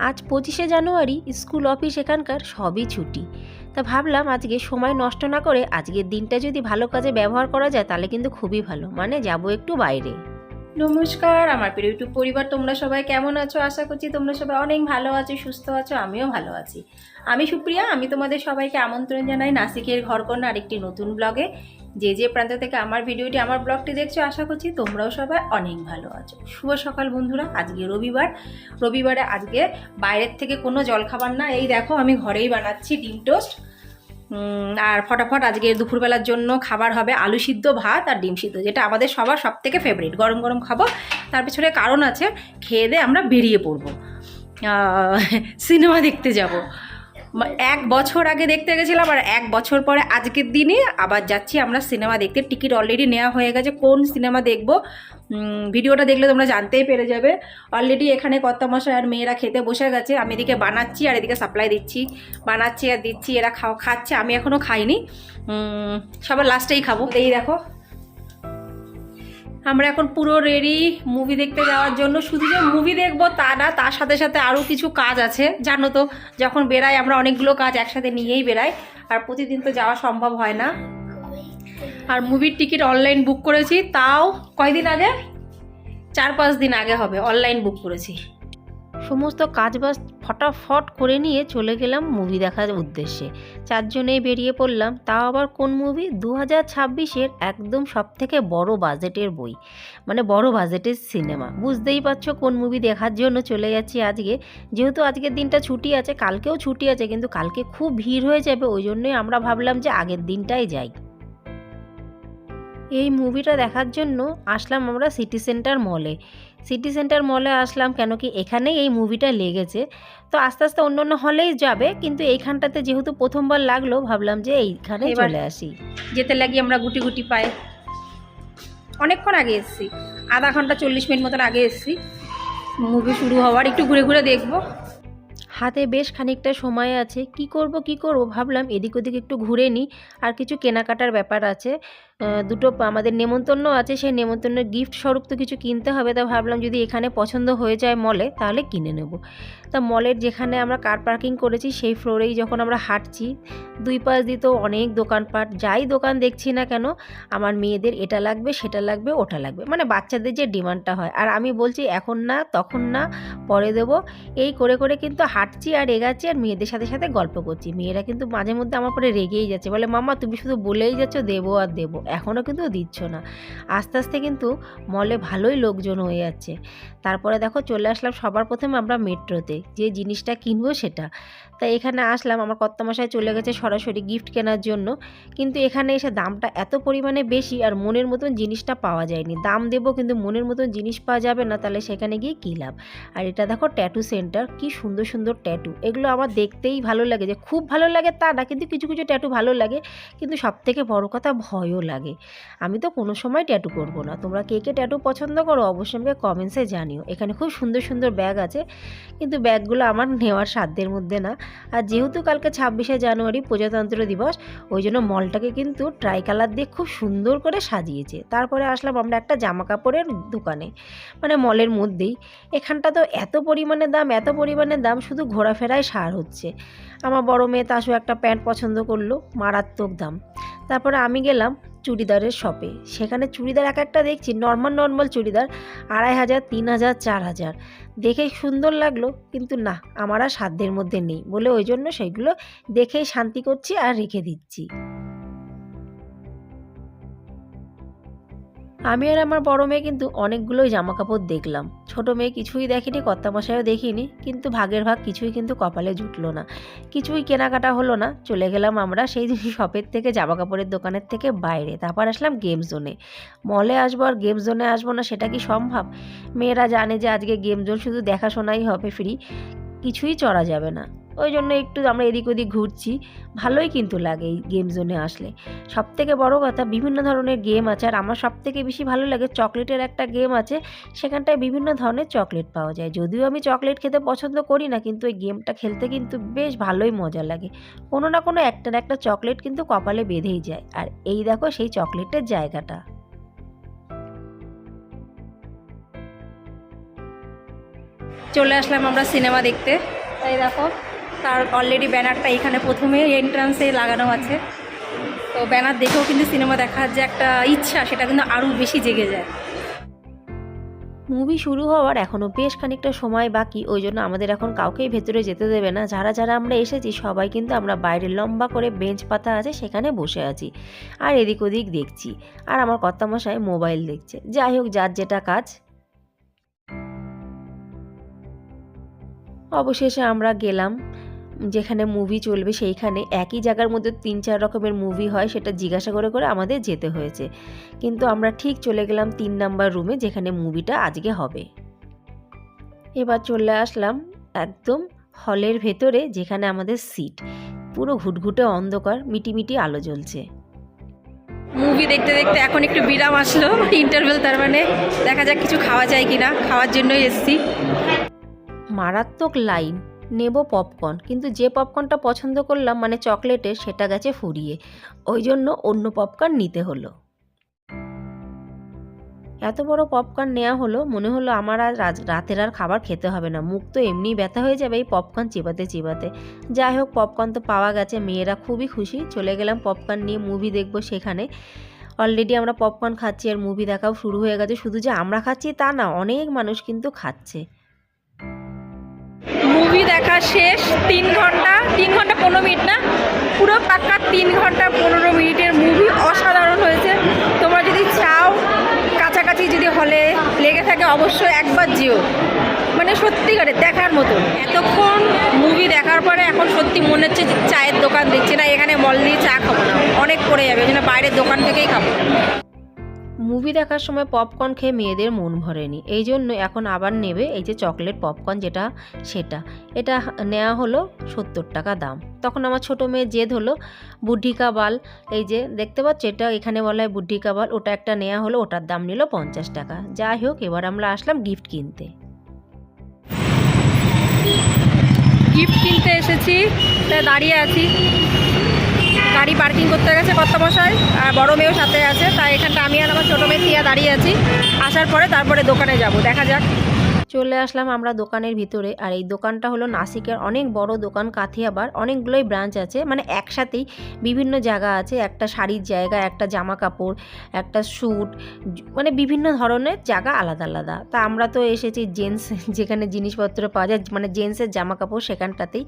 আজ 25শে জানুয়ারি, school office এখানকার সবই ছুটি। তা ভাবলাম আজকে সময় নষ্ট না করে আজকের দিনটা যদি ভালো কাজে ব্যবহার করা যায় তাহলে কিন্তু খুবই ভালো, মানে যাব একটু বাইরে। নমস্কার আমার প্রিয় ইউটিউব পরিবার, তোমরা সবাই কেমন আছো? আশা করছি তোমরা সবাই অনেক ভালো আছো, সুস্থ আছো, আমিও ভালো আছি। আমি সুপ্রিয়া, আমি তোমাদের সবাইকে আমন্ত্রণ জানাই নাসিকের ঘরকন্যা আরেকটি নতুন ব্লগে। যে প্রান্ত থেকে আমার ভিডিওটি, আমার ব্লগটি দেখছো, আশা করছি তোমরাও সবাই অনেক ভালো আছো। শুভ সকাল বন্ধুরা। আজকে রবিবারে আজকে বাইরের থেকে কোনো জলখাবার না, এই দেখো আমি ঘরেই বানাচ্ছি ডিম টোস্ট। আর ফটাফট আজকে দুপুরবেলার জন্য খাবার হবে আলু সিদ্ধ, ভাত আর ডিম সিদ্ধ, যেটা আমাদের সবার সব থেকে ফেভারিট। গরম গরম খাবো। তার পিছনে কারণ আছে, খেয়ে দিয়ে আমরা বেরিয়ে পড়বো, সিনেমা দেখতে যাব। 1 বছর আগে দেখতে গেছিলাম, আর 1 বছর পরে আজকের দিনে আবার যাচ্ছি আমরা সিনেমা দেখতে। টিকিট অলরেডি নেওয়া হয়ে গেছে। কোন সিনেমা দেখবো ভিডিওটা দেখলে তোমরা জানতেই পেরে যাবে। অলরেডি এখানে কর্তামশাই আর মেয়েরা খেতে বসে গেছে। আমি এদিকে বানাচ্ছি আর এদিকে সাপ্লাই দিচ্ছি, বানাচ্ছি আর দিচ্ছি। এরা খাচ্ছে, আমি এখনও খাইনি, সবার লাস্টেই খাবো। এই দেখো আমরা এখন পুরো রেডি মুভি দেখতে যাওয়ার জন্য। শুধু যে মুভি দেখবো তা না, তার সাথে সাথে আরও কিছু কাজ আছে। জানো তো, যখন বেরাই আমরা অনেকগুলো কাজ একসাথে নিয়েই বেরাই, আর প্রতিদিন তো যাওয়া সম্ভব হয় না। আর মুভির টিকিট অনলাইন বুক করেছি, তাও কয়দিন আগে, 4-5 দিন আগে হবে, অনলাইন বুক করেছি। সমস্ত কাজবাজ ফটাফট করে নিয়ে চলে গেলাম মুভি দেখার উদ্দেশ্যে। 4 জনেই বেরিয়ে পড়লাম। তাও আবার কোন মুভি? 2026-এর একদম সবথেকে বড় বাজেটের বই, মানে বড় বাজেটের সিনেমা। বুঝতেই পারছো কোন মুভি দেখার জন্য চলে যাচ্ছি আজকে। যেহেতু আজকের দিনটা ছুটি আছে, কালকেও ছুটি আছে, কিন্তু কালকে খুব ভিড় হয়ে যাবে, ওই জন্যই আমরা ভাবলাম যে আগের দিনটাই যাই। এই মুভিটা দেখার জন্য আসলাম আমরা সিটি সেন্টার মলে আসলাম, কেন কি এখানেই এই মুভিটা লেগেছে। তো আস্তে আস্তে অন্য অন্য হলেই যাবে, কিন্তু এইখানটাতে যেহেতু প্রথমবার লাগলো, ভাবলাম যে এইখানে চলে আসি। যেতে লাগি আমরা গুটি গুটি পায়ে। অনেকক্ষণ আগে এসেছি, আধা ঘন্টা 40 মিনিট মতন আগে এসেছি মুভি শুরু হওয়ার। একটু ঘুরে ঘুরে দেখবো। হাতে বেশ খানিকটা সময় আছে। কি করব ভাবলাম এদিক ওদিক একটু ঘুরে নিই, আর কিছু কেনাকাটার ব্যাপার আছে। দুটো আমাদের নেমন্তন্ন আছে, সেই নেমন্তন্নের গিফট স্বরূপ তো কিছু কিনতে হবে। তা ভাবলাম যদি এখানে পছন্দ হয়ে যায় মলে, তাহলে কিনে নেব। তা মলের যেখানে আমরা কার পার্কিং করেছি সেই ফ্লোরেই যখন আমরা হাঁটছি, 2 পাশ দিয়ে তো অনেক দোকানপাট। যাই দোকান দেখছি না কেন, আমার মেয়েদের এটা লাগবে, সেটা লাগবে, ওটা লাগবে, মানে বাচ্চাদের যে ডিমান্ডটা হয়। আর আমি বলছি এখন না, তখন না, পরে দেবো। এই করে করে কিন্তু হাঁটছি আর এগাচ্ছি, আর মেয়েদের সাথে সাথে গল্প করছি। মেয়েরা কিন্তু মাঝে মধ্যে আমার পরে রেগেই যাচ্ছে, বলে মাম্মা তুমি শুধু বলেই যাচ্ছ দেবো আর দেবো, এখনও কিন্তু দিচ্ছ না। আস্তে আস্তে কিন্তু মলে ভালোই লোকজন হয়ে যাচ্ছে। তারপরে দেখো চলে আসলাম সবার প্রথমে আমরা মেট্রোতে, যে জিনিসটা কিনবো সেটা। তাই এখানে আসলাম। আমার কর্তামশাই চলে গেছে সরাসরি গিফট কেনার জন্য, কিন্তু এখানে এসে দামটা এত পরিমাণে বেশি, আর মনের মতন জিনিসটা পাওয়া যায়নি। দাম দেবো কিন্তু মনের মতন জিনিস পাওয়া যাবে না, তাহলে সেখানে গিয়ে কী লাভ। আর এটা দেখো ট্যাটু সেন্টার, কি সুন্দর সুন্দর ট্যাটু। এগুলো আমার দেখতেই ভালো লাগে, যে খুব ভালো লাগে তা না, কিন্তু কিছু কিছু ট্যাটু ভালো লাগে। কিন্তু সবথেকে বড় কথা ভয়ও লাগে। আমি তো কোনো সময় ট্যাটু করব না। তোমরা কে কে ট্যাটু পছন্দ করো অবশ্যই আমাকে কমেন্টসে জানিও। এখানে খুব সুন্দর সুন্দর ব্যাগ আছে, কিন্তু ব্যাগগুলো আমার নেওয়ার সাধ্যের মধ্যে না। আর যেহেতু কালকে 26শে জানুয়ারি প্রজাতন্ত্র দিবস, ওই জন্য মলটাকে কিন্তু ট্রাই কালার দিয়ে খুব সুন্দর করে সাজিয়েছে। তারপরে আসলাম আমরা একটা জামা কাপড়ের দোকানে, মানে মলের মধ্যেই। এখানটা তো এত পরিমাণে দাম, শুধু ঘোরাফেরায় সার হচ্ছে। আমার বড় মেয়ে তাসু একটা প্যান্ট পছন্দ করলো, মারাত্মক দাম। তারপরে আমি গেলাম চুড়িদারের শপে। সেখানে চুড়িদার এক একটা দেখছি, নর্মাল চুড়িদার 2500, 3000, 4000 দেখে সুন্দর লাগলো, কিন্তু না, আমার আর সাধ্যের মধ্যে নেই বলে ওই জন্য সেইগুলো দেখেই শান্তি করছি আর রেখে দিচ্ছি। আমি আর আমার বড় মেয়ে কিন্তু অনেকগুলোই জামা কাপড় দেখলাম। ছোট মেয়ে কিছুই দেখেনি, কর্তামশাইও দেখিনি, কিন্তু ভাগের ভাগ কিছুই কিন্তু কপালে জুটলো না, কিছুই কেনাকাটা হলো না। চলে গেলাম আমরা সেই শপের থেকে, জামা কাপড়ের দোকানের থেকে বাইরে। তারপর আসলাম গেম জোনে। মলে আসবো আর গেম জোনে আসবো না, সেটা কি সম্ভব? মেয়েরা জানে যে আজকে গেম জোন শুধু দেখাশোনাই হবে, ফ্রি কিছুই চড়া যাবে না। ওই জন্য একটু আমরা এদিক ওদিক ঘুরছি। ভালোই কিন্তু লাগে এই গেম জোনে আসলে। সবথেকে বড় কথা, বিভিন্ন ধরনের গেম আছে, আর আমার সবথেকে বেশি ভালো লাগে চকলেটের একটা গেম আছে। সেখানটায় বিভিন্ন ধরনের চকলেট পাওয়া যায়। যদিও আমি চকলেট খেতে পছন্দ করি না, কিন্তু এই গেমটা খেলতে কিন্তু বেশ ভালোই মজা লাগে। কোনো না কোনো একটা না একটা চকলেট কিন্তু কপালে বেঁধেই যায়। আর এই দেখো সেই চকলেটের জায়গাটা। চলে আসলাম আমরা সিনেমা দেখতে। তাই দেখো তার অলরেডি ব্যানারটা এখানে প্রথমে এন্ট্রান্সে লাগানো আছে। তো ব্যানার দেখেও কিন্তু সিনেমা দেখার যে একটা ইচ্ছা সেটা কিন্তু আরও বেশি জেগে যায়। মুভি শুরু হওয়ার এখনও বেশ খানিকটা সময় বাকি, ওই জন্য আমাদের এখন কাউকেই ভেতরে যেতে দেবে না। যারা যারা আমরা এসেছি সবাই কিন্তু আমরা বাইরে লম্বা করে বেঞ্চ পাতা আছে সেখানে বসে আছি আর এদিক ওদিক দেখছি। আর আমার কর্তামশাই মোবাইল দেখছে। যাই হোক, যার যেটা কাজ। অবশেষে আমরা গেলাম যেখানে মুভি চলবে সেইখানে। একই জায়গার মধ্যে 3-4 রকমের মুভি হয়, সেটা জিজ্ঞাসা করে করে আমাদের যেতে হয়েছে। কিন্তু আমরা ঠিক চলে গেলাম 3 নাম্বার রুমে যেখানে মুভিটা আজকে হবে। এবার চলে আসলাম একদম হলের ভেতরে যেখানে আমাদের সিট। পুরো ঘুটঘুটে অন্ধকার, মিটিমিটি আলো জ্বলছে। মুভি দেখতে দেখতে এখন একটু বিরাম আসলো, ইন্টারভেল। তার মানে দেখা যাক কিছু খাওয়া যায় কিনা, খাওয়ার জন্যই এসেছি। মারাত্মক লাইন। নেব পপকর্ন, কিন্তু যে পপকর্নটা পছন্দ করলাম মানে চকলেটের, সেটা গেছে ফুরিয়ে। ওই জন্য অন্য পপকর্ন নিতে হলো। এত বড় পপকর্ন নেওয়া হলো, মনে হলো আমার আর রাতের আর খাবার খেতে হবে না, মুখ তো এমনি ব্যথা হয়ে যাবে এই পপকর্ন চিবাতে চিবাতে। যাই হোক, পপকর্ন তো পাওয়া গেছে, মেয়েরা খুবই খুশি। চলে গেলাম পপকর্ন নিয়ে মুভি দেখবো সেখানে। অলরেডি আমরা পপকর্ন খাচ্ছি আর মুভি দেখাও শুরু হয়ে গেছে। শুধু যে আমরা খাচ্ছি তা না, অনেক মানুষ কিন্তু খাচ্ছে। মুভি দেখা শেষ। 3 ঘন্টা 15 মিনিট না, পুরো পাক্কা 3 ঘন্টা 15 মিনিটের মুভি। অসাধারণ হয়েছে। তোমরা যদি চাও কাছাকাছি যদি হলে লেগে থাকে অবশ্যই একবার যেও। মানে সত্যিকারে দেখার মতো। এতক্ষণ মুভি দেখার পরে এখন সত্যি মনে হচ্ছে যে চায়ের দোকান দেখছি না, এখানে মল দিয়ে চা খাবো না, অনেক পড়ে যাবে, ওই জন্য বাইরের দোকান থেকেই খাবো। মুভি দেখার সময় পপকর্ন খেয়ে মেয়েদের মন ভরেনি, এই জন্য এখন আবার নেবে এই যে চকলেট পপকর্ন যেটা, সেটা এটা নেওয়া হলো 70 টাকা দাম। তখন আমার ছোটো মেয়ে জেদ হলো বুদ্ধি কা বাল, এই যে দেখতে পাচ্ছ এটা এখানে বলা হয় বুদ্ধি কা বাল, ওটা একটা নেওয়া হলো, ওটার দাম নিল 50 টাকা। যাই হোক, এবার আমরা আসলাম গিফট কিনতে। গিফট কিনতে এসেছি, তাই দাঁড়িয়ে আছি। গাড়ি পার্কিং করতে গেছে কর্তামশাই, আর বড় মেয়েও সাথে আছে। তাই এখানটা আমি আর আমার ছোটো মেয়ে তিয়া দাঁড়িয়ে আছি। আসার পরে তারপরে দোকানে যাব, দেখা যাক। চলে আসলাম আমরা দোকানের ভিতরে। আর এই দোকানটা হলো নাসিকের অনেক বড় দোকান, কাথিয়াবার। অনেকগুলোই ব্রাঞ্চ আছে, মানে একসাথেই বিভিন্ন জায়গা আছে। একটা শাড়ির জায়গা, একটা জামা কাপড়, একটা স্যুট, মানে বিভিন্ন ধরনের জায়গা আলাদা আলাদা। তা আমরা তো এসেছি জেন্টস যেখানে জিনিসপত্র পাওয়া যায়, মানে জেন্টসের জামা কাপড় সেখানটাতেই।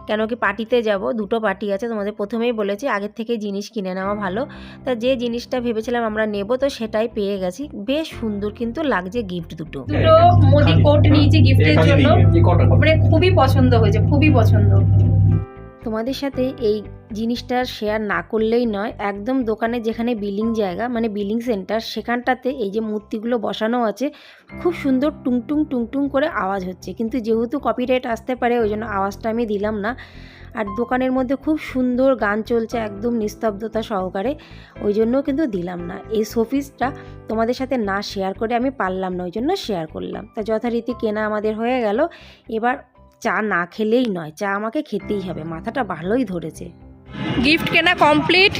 কেন কি পার্টিতে যাব, 2টো পার্টি আছে, তোমাদের প্রথমেই বলেছি আগের থেকে জিনিস কিনে নেওয়া ভালো। তা যে জিনিসটা ভেবেছিলাম আমরা নেব তো সেটাই পেয়ে গেছি। বেশ সুন্দর কিন্তু লাগছে গিফট দুটো। মোদি কোট নিয়েছি গিফটের জন্য, মানে খুবই পছন্দ হয়েছে, খুবই পছন্দ। তোমাদের সাথে এই জিনিসটা শেয়ার না করলেই নয়। একদম দোকানে যেখানে বিলিং জায়গা, মানে বিলিং সেন্টার, সেখানটাতে এই যে মূর্তিগুলো বসানো আছে, খুব সুন্দর টুংটুং টুংটুং করে আওয়াজ হচ্ছে। কিন্তু যেহেতু কপিরাইট আসতে পারে ওই জন্য আওয়াজটা আমি দিলাম না। আর দোকানের মধ্যে খুব সুন্দর গান চলছে একদম নিস্তব্ধতা সহকারে, ওই জন্য কিন্তু দিলাম না। এই শোপিসটা তোমাদের সাথে না শেয়ার করে আমি পারলাম না, ওই জন্য শেয়ার করলাম। তা যথারীতি কেনা আমাদের হয়ে গেল। এবার চা না খেলেই নয়, চা আমাকে খেতেই হবে, মাথাটা ভালোই ধরেছে। গিফট কেনা কমপ্লিট,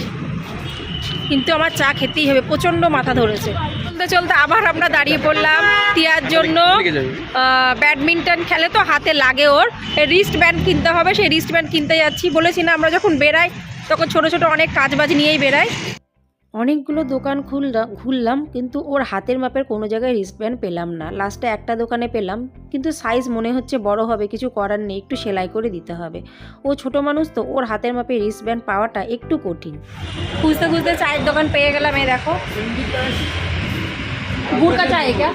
কিন্তু আমার চা খেতেই হবে, প্রচণ্ড মাথা ধরেছে। চলতে চলতে আবার আমরা দাঁড়িয়ে পড়লাম টিয়ার জন্য। ব্যাডমিন্টন খেলে তো হাতে লাগে, ওর রিস্ট ব্যান্ড কিনতে হবে, সেই রিস্ট ব্যান্ড কিনতে যাচ্ছি। বলেছি না আমরা যখন বেরাই তখন ছোট ছোট অনেক কাজবাজ নিয়েই বেরাই। অনেকগুলো দোকান ঘুরলাম, কিন্তু ওর হাতের মাপের কোনো জায়গায় রিস্টব্যান্ড পেলাম না। লাস্টে একটা দোকানে পেলাম, কিন্তু সাইজ মনে হচ্ছে বড় হবে, কিছু করার নেই, একটু সেলাই করে দিতে হবে। ও ছোট মানুষ তো, ওর হাতের মাপে রিস্টব্যান্ড পাওয়াটা একটু কঠিন। খুঁজতে খুঁজতে চায়ের দোকান পেয়ে গেলাম। এই দেখো গুড় কা চা, এটা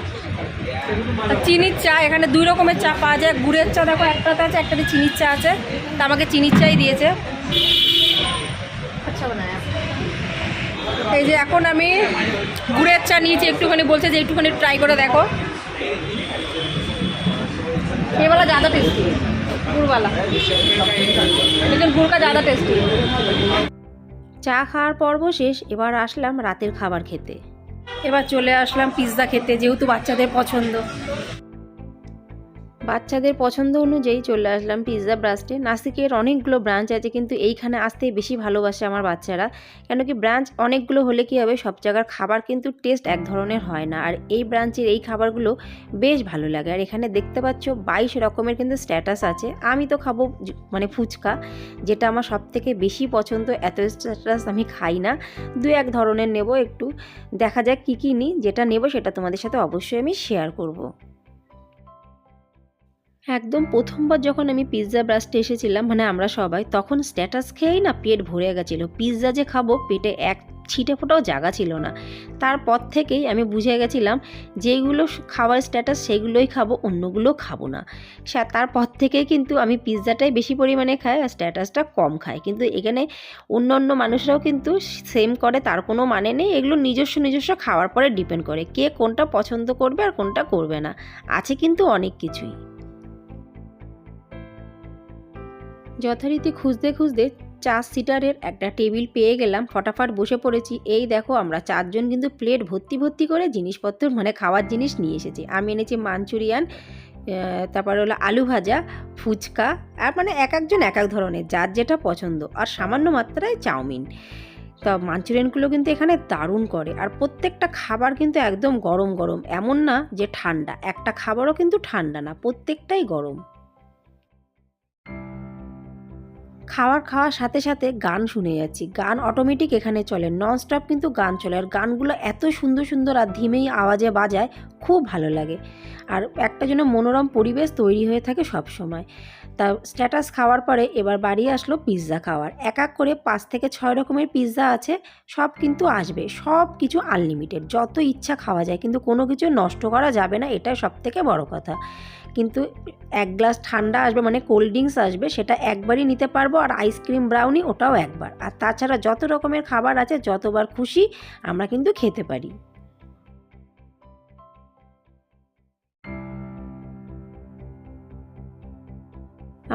চিনির চা। এখানে 2 রকমের চা পাওয়া যায়। গুড়ের চা দেখো একটাতে আছে, একটাতে চিনির চা আছে। তা আমাকে চিনির চাই দিয়েছে। আচ্ছা বানায়। এই যে এখন আমি গুড়ের চা নিয়েছি, একটুখানি বলছে যে একটুখানি ট্রাই করে দেখো। ये वाला ज़्यादा टेस्टी है, गुड़ वाला, लेकिन गुड़ का ज़्यादा टेस्टी है। চা খাওয়ার পর্ব শেষ, এবার আসলাম রাতের খাবার খেতে। এবার চলে আসলাম পিৎজা খেতে, যেহেতু বাচ্চাদের পছন্দ। বাচ্চাদের পছন্দ অনুযায়ী চলে আসলাম পিৎজা ব্রাস্টে। নাসিকের অনেকগুলো ব্রাঞ্চ আছে, কিন্তু এইখানে আসতেই বেশি ভালোবাসে আমার বাচ্চারা। কেন কি ব্রাঞ্চ অনেকগুলো হলে কী হবে, সব জায়গার খাবার কিন্তু টেস্ট এক ধরনের হয় না। আর এই ব্রাঞ্চের এই খাবারগুলো বেশ ভালো লাগে। আর এখানে দেখতে পাচ্ছ 22 রকমের কিন্তু স্ট্যাটাস আছে। আমি তো খাবো মানে ফুচকা, যেটা আমার সবথেকে বেশি পছন্দ। এত স্ট্যাটাস আমি খাই না, 2-1 ধরনের নেব। একটু দেখা যাক কী কী নিই। যেটা নেব সেটা তোমাদের সাথে অবশ্যই আমি শেয়ার করব। একদম প্রথমবার যখন আমি পিৎজা ব্রাস্টে এসেছিলাম, মানে আমরা সবাই, তখন স্ট্যাটাস খেয়েই না পেট ভরে গেছিলো। পিৎজা যে খাবো, পেটে এক ছিটে ফোটাও জায়গা ছিল না। তারপর থেকেই আমি বুঝে গেছিলাম যেগুলো খাবার স্ট্যাটাস সেগুলোই খাবো, অন্যগুলো খাবো না। তারপর থেকেই কিন্তু আমি পিৎজাটাই বেশি পরিমাণে খাই আর স্ট্যাটাসটা কম খাই। কিন্তু এখানে অন্য অন্য মানুষরাও কিন্তু সেম করে, তার কোনো মানে নেই। এগুলো নিজস্ব খাওয়ার পরে ডিপেন্ড করে কে কোনটা পছন্দ করবে আর কোনটা করবে না। আছে কিন্তু অনেক কিছুই। যথারীতি খুঁজতে খুঁজতে 4 সিটারের একটা টেবিল পেয়ে গেলাম। ফটাফট বসে পড়েছি। এই দেখো আমরা 4 জন কিন্তু প্লেট ভর্তি ভর্তি করে জিনিসপত্র, মানে খাওয়ার জিনিস নিয়ে এসেছি। আমি এনেছি মাঞ্চুরিয়ান, তারপরে হলো আলু ভাজা, ফুচকা, আর মানে এক একজন এক এক ধরনের, যার যেটা পছন্দ, আর সামান্য মাত্রায় চাউমিন। তা মাঞ্চুরিয়ানগুলো কিন্তু এখানে দারুণ করে। আর প্রত্যেকটা খাবার কিন্তু একদম গরম গরম, এমন না যে ঠান্ডা। একটা খাবারও কিন্তু ঠান্ডা না, প্রত্যেকটাই গরম। খাওয়ার সাথে সাথে গান শুনে যাচ্ছি। গান অটোমেটিক এখানে চলে, ননস্টপ কিন্তু গান চলে। আর গানগুলো এত সুন্দর সুন্দর আর ধিমেই আওয়াজে বাজায়, খুব ভালো লাগে। আর একটা যেন মনোরম পরিবেশ তৈরি হয়ে থাকে সব সময়। তা স্ট্যাটাস খাওয়ার পরে এবার বাড়ি আসলো পিৎজা খাওয়ার। এক এক করে 5 থেকে 6 রকমের পিৎজা আছে, সব কিন্তু আসবে। সব কিছু আনলিমিটেড, যত ইচ্ছা খাওয়া যায়, কিন্তু কোনো কিছু নষ্ট করা যাবে না, এটাই সব থেকে বড় কথা। কিন্তু 1 গ্লাস ঠান্ডা আসবে, মানে কোল্ড ড্রিঙ্কস আসবে, সেটা একবারই নিতে পারবো। আর আইসক্রিম ব্রাউনি ওটাও একবার। আর তাছাড়া যত রকমের খাবার আছে, যতবার খুশি আমরা কিন্তু খেতে পারি।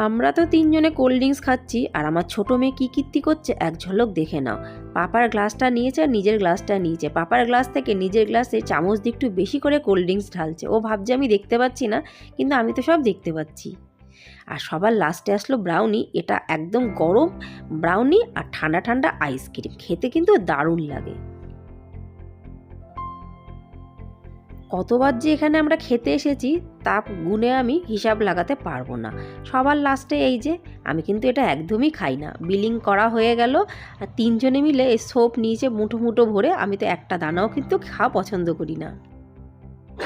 আমরা তো 3 জনে কোল্ড ড্রিঙ্কস খাচ্ছি, আর আমার ছোটো মেয়ে কী কীর্তি করছে এক ঝলক দেখে নাও। পাপার গ্লাসটা নিয়েছে আর নিজের গ্লাসটা নিয়েছে। পাপার গ্লাস থেকে নিজের গ্লাসে চামচ দিয়ে একটু বেশি করে কোল্ড ড্রিঙ্কস ঢালছে। ও ভাবছে আমি দেখতে পাচ্ছি না, কিন্তু আমি তো সব দেখতে পাচ্ছি। আর সবার লাস্টে আসলো ব্রাউনি। এটা একদম গরম ব্রাউনি আর ঠান্ডা ঠান্ডা আইসক্রিম, খেতে কিন্তু দারুণ লাগে। কতবার যে এখানে আমরা খেতে এসেছি তা গুণে আমি হিসাব লাগাতে পারবো না। সবার লাস্টে এই যে, আমি কিন্তু এটা একদমই খাই না। বিলিং করা হয়ে গেল, আর 3 জনে মিলে এই সোপ নিয়েছে মুঠো মুঠো ভরে। আমি তো একটা দানাও কিন্তু খাওয়া পছন্দ করি না।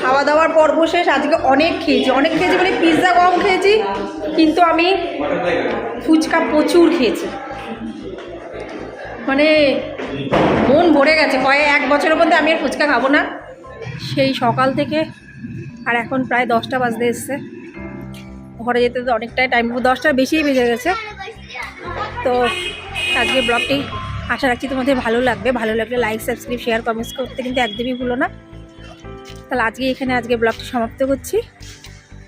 খাওয়া দাওয়ার পর্ব শেষ। আজকে অনেক খেয়েছি মানে পিৎজা কম খেয়েছি, কিন্তু আমি ফুচকা প্রচুর খেয়েছি। মানে মন ভরে গেছে। 1 বছরের মধ্যে আমি আর ফুচকা খাবো না, সেই সকাল থেকে। আর এখন প্রায় 10টা বাজতে এসছে। ঘরে যেতে তো অনেকটাই টাইম, 10টার বেশিই বেজে গেছে। তো আজকে ব্লগটি আশা রাখছি তোমাদের ভালো লাগবে। ভালো লাগলে লাইক, সাবস্ক্রাইব, শেয়ার, কমেন্টস করতে কিন্তু একদমই ভুলো না। তাহলে আজকে ব্লগটি সমাপ্ত করছি।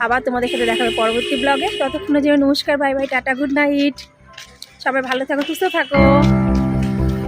আবার তোমাদের সাথে দেখা হবে পরবর্তী ব্লগে। ততক্ষণের জন্য নমস্কার, bye bye, tata, good night. সবাই ভালো থাকো, সুস্থ থাকো।